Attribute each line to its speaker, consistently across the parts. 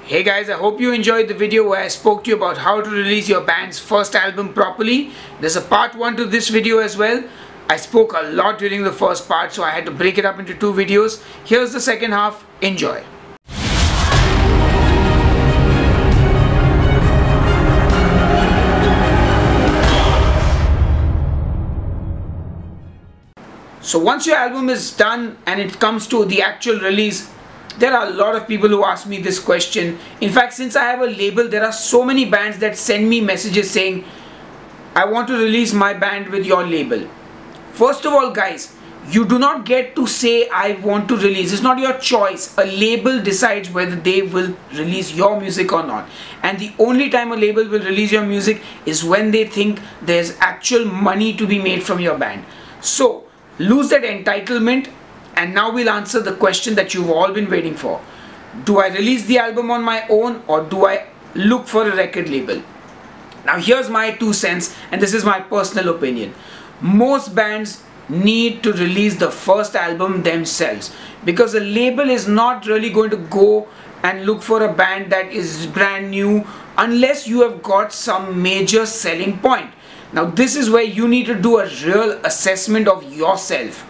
Speaker 1: Hey guys, I hope you enjoyed the video where I spoke to you about how to release your band's first album properly. There's a part 1 to this video as well. I spoke a lot during the first part, so I had to break it up into 2 videos. Here's the second half. Enjoy. So once your album is done and it comes to the actual release, there are a lot of people who ask me this question. In fact, since I have a label, there are so many bands that send me messages saying, I want to release my band with your label. First of all, guys, you do not get to say I want to release. It's not your choice. A label decides whether they will release your music or not. And the only time a label will release your music is when they think there's actual money to be made from your band. So lose that entitlement, and now we'll answer the question that you've all been waiting for. Do I release the album on my own, or do I look for a record label? Now here's my 2 cents, and this is my personal opinion. Most bands need to release the first album themselves, because a label is not really going to go and look for a band that is brand new unless you have got some major selling point. Now this is where you need to do a real assessment of yourself.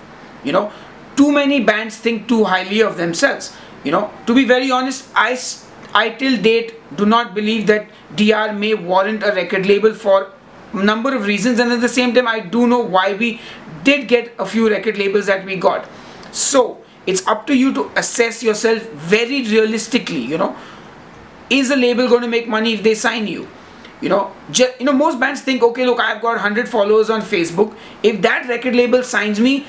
Speaker 1: Too many bands think too highly of themselves. To be very honest, I till date do not believe that DR may warrant a record label for a number of reasons, and at the same time I do know why we did get a few record labels that we got. So it's up to you to assess yourself very realistically. Is a label going to make money if they sign you? Most bands think, okay, look, I've got 100 followers on Facebook. If that record label signs me,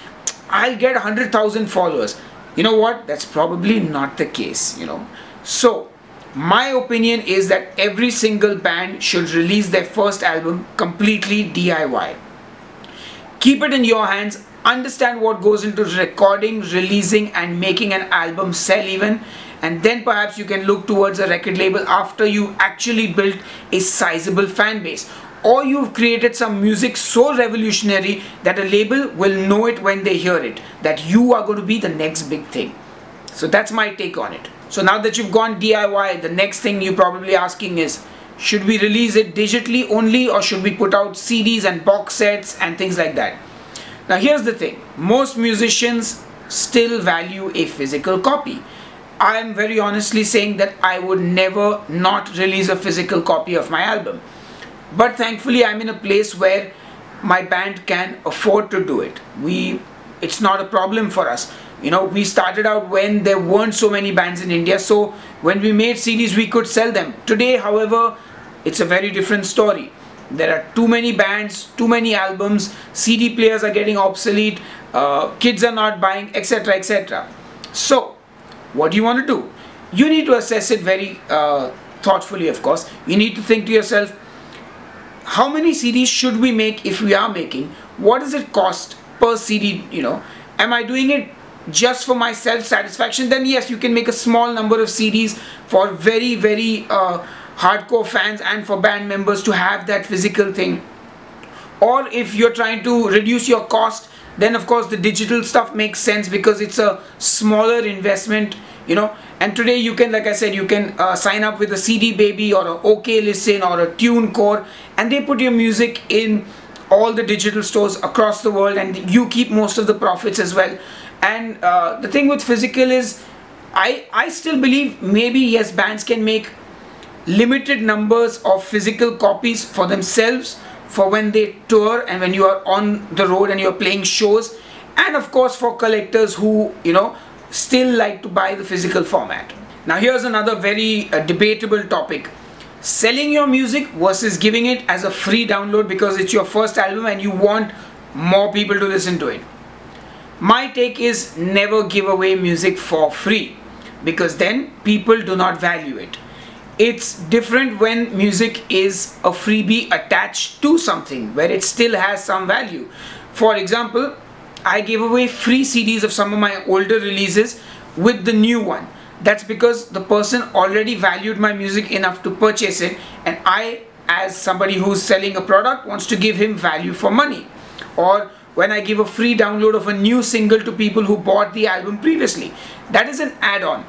Speaker 1: I'll get 100,000 followers. You know what? That's probably not the case, So my opinion is that every single band should release their first album completely DIY. Keep it in your hands. Understand what goes into recording, releasing and making an album sell even. And then perhaps you can look towards a record label after you actually built a sizable fan base. Or you've created some music so revolutionary that a label will know it when they hear it, that you are going to be the next big thing. So that's my take on it. So now that you've gone DIY, the next thing you're probably asking is, should we release it digitally only, or should we put out CDs and box sets and things like that? Now here's the thing, most musicians still value a physical copy. I am very honestly saying that I would never not release a physical copy of my album. But thankfully I'm in a place where my band can afford to do it. It's not a problem for us. We started out when there weren't so many bands in India, so when we made CDs we could sell them. Today, however, it's a very different story. There are too many bands, too many albums, CD players are getting obsolete, kids are not buying, etc, etc. So what do you want to do? You need to assess it very thoughtfully, of course. You need to think to yourself, how many CDs should we make if we are making? What does it cost per CD? Am I doing it just for my self-satisfaction? Then yes, you can make a small number of CDs for very, very hardcore fans and for band members to have that physical thing. Or if you're trying to reduce your cost, then of course the digital stuff makes sense because it's a smaller investment, and today you can, like I said, you can sign up with a CD Baby or a OK Listen or a TuneCore, and they put your music in all the digital stores across the world, and you keep most of the profits as well. And the thing with physical is, I still believe maybe yes, bands can make limited numbers of physical copies for themselves for when they tour and when you are on the road and you're playing shows, and of course for collectors who still like to buy the physical format. Now here's another very debatable topic: selling your music versus giving it as a free download because it's your first album and you want more people to listen to it. My take is, never give away music for free, because then people do not value it. It's different when music is a freebie attached to something where it still has some value. For example, I gave away free CDs of some of my older releases with the new one. That's because the person already valued my music enough to purchase it, and I, as somebody who's selling a product, wants to give him value for money. Or when I give a free download of a new single to people who bought the album previously, that is an add-on.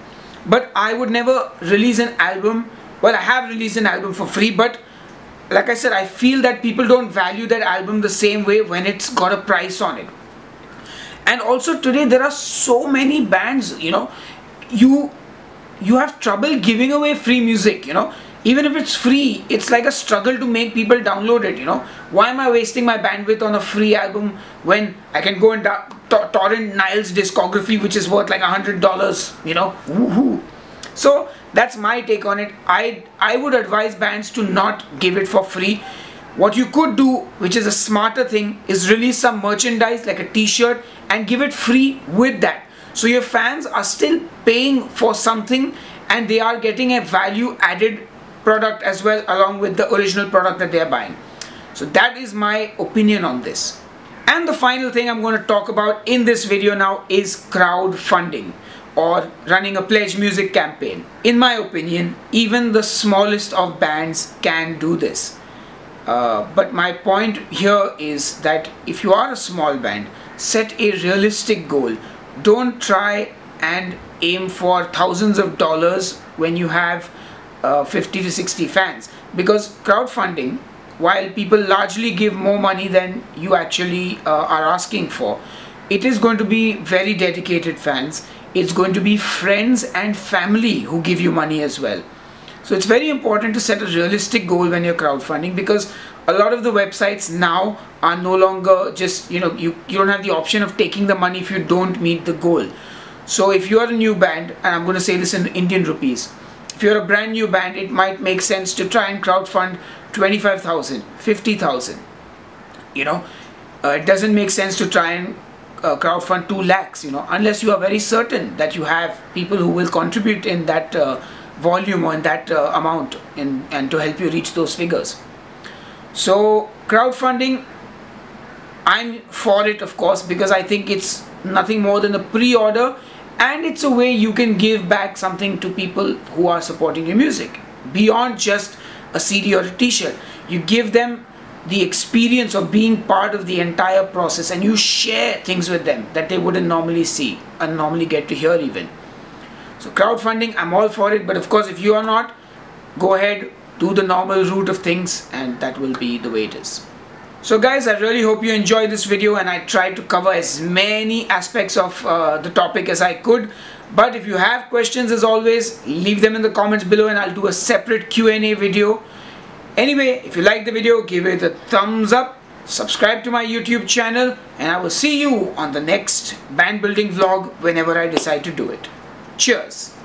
Speaker 1: but I would never release an album. Well, I have released an album for free, but like I said, I feel that people don't value that album the same way when it's got a price on it. And also today there are so many bands, you know, you have trouble giving away free music, you know. Even if it's free, it's like a struggle to make people download it, you know. Why am I wasting my bandwidth on a free album when I can go and torrent Niall's discography, which is worth like $100, you know. Woohoo. So that's my take on it. I would advise bands to not give it for free. What you could do, which is a smarter thing, is release some merchandise like a t-shirt and give it free with that. So your fans are still paying for something and they are getting a value added product as well along with the original product that they are buying. So that is my opinion on this. And the final thing I'm going to talk about in this video now is crowdfunding, or running a pledge music campaign. In my opinion, even the smallest of bands can do this. But my point here is that if you are a small band, set a realistic goal. Don't try and aim for thousands of dollars when you have 50 to 60 fans, because crowdfunding, while people largely give more money than you actually are asking for, it is going to be very dedicated fans. It's going to be friends and family who give you money as well. So it's very important to set a realistic goal when you're crowdfunding, because a lot of the websites now are no longer just, you know, you don't have the option of taking the money if you don't meet the goal. So if you are a new band, and I'm going to say this in Indian rupees, if you're a brand new band, it might make sense to try and crowdfund 25,000, 50,000. You know, it doesn't make sense to try and crowdfund 2 lakhs, you know, unless you are very certain that you have people who will contribute in that volume or in that amount and to help you reach those figures. So crowdfunding, I'm for it, of course, because I think it's nothing more than a pre-order, and it's a way you can give back something to people who are supporting your music beyond just a CD or a t-shirt. You give them the experience of being part of the entire process, and you share things with them that they wouldn't normally see and normally get to hear even. So crowdfunding, I'm all for it, but of course if you are not, go ahead, do the normal route of things, and that will be the way it is. So guys, I really hope you enjoyed this video, and I tried to cover as many aspects of the topic as I could. But if you have questions, as always, leave them in the comments below and I'll do a separate Q&A video. Anyway, if you like the video, give it a thumbs up, subscribe to my YouTube channel, and I will see you on the next band building vlog whenever I decide to do it. Cheers!